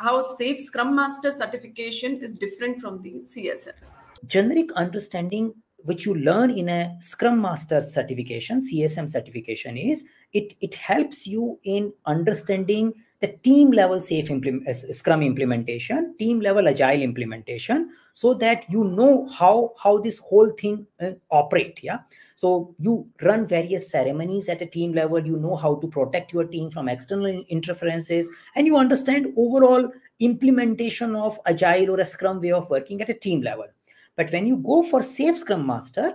how Safe Scrum Master certification is different from the CSM. Generic understanding which you learn in a Scrum Master certification, CSM certification, is it helps you in understanding the team level Scrum implementation, team level Agile implementation, so that you know how this whole thing operate. Yeah. So you run various ceremonies at a team level, you know how to protect your team from external interferences, and you understand overall implementation of Agile or a Scrum way of working at a team level. But when you go for Safe Scrum Master,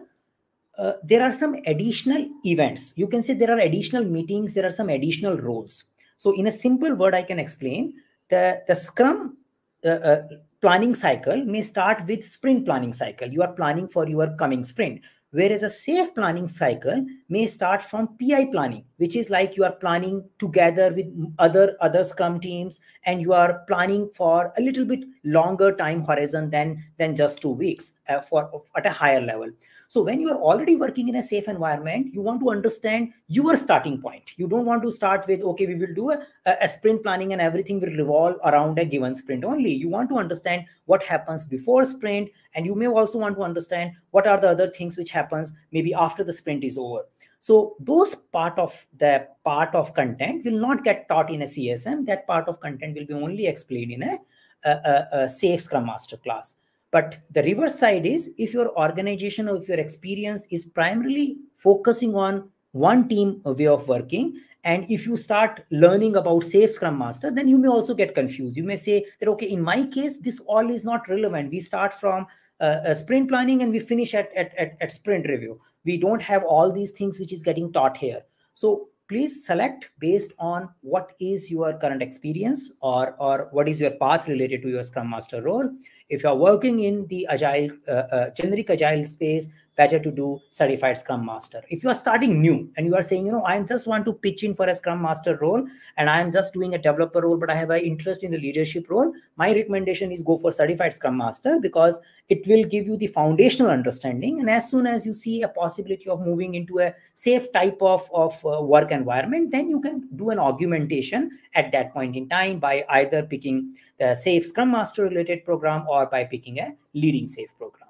there are some additional events. You can say there are additional meetings, there are some additional roles. So in a simple word, I can explain the Scrum planning cycle may start with sprint planning cycle. You are planning for your coming sprint. Whereas a safe planning cycle may start from PI planning, which is like you are planning together with other Scrum teams, and you are planning for a little bit longer time horizon than just 2 weeks at a higher level. So when you are already working in a safe environment, you want to understand your starting point. You don't want to start with, okay, we will do a sprint planning and everything will revolve around a given sprint only. You want to understand what happens before sprint, and you may also want to understand what are the other things which happens maybe after the sprint is over. So those part of content will not get taught in a CSM. That part of content will be only explained in a Safe Scrum Master class. But the reverse side is, if your organization or if your experience is primarily focusing on one team way of working, and if you start learning about Safe Scrum Master, then you may also get confused. You may say that, okay, in my case, this all is not relevant. We start from sprint planning and we finish at sprint review. We don't have all these things which is getting taught here. So please select based on what is your current experience or what is your path related to your Scrum Master role. If you are working in the Agile, generic Agile space, better to do Certified Scrum Master. If you are starting new and you are saying, I just want to pitch in for a Scrum Master role and I am just doing a developer role, but I have an interest in the leadership role, my recommendation is go for Certified Scrum Master, because it will give you the foundational understanding. And as soon as you see a possibility of moving into a safe type of work environment, then you can do an augmentation at that point in time by either picking the Safe Scrum Master related program or by picking a Leading Safe program.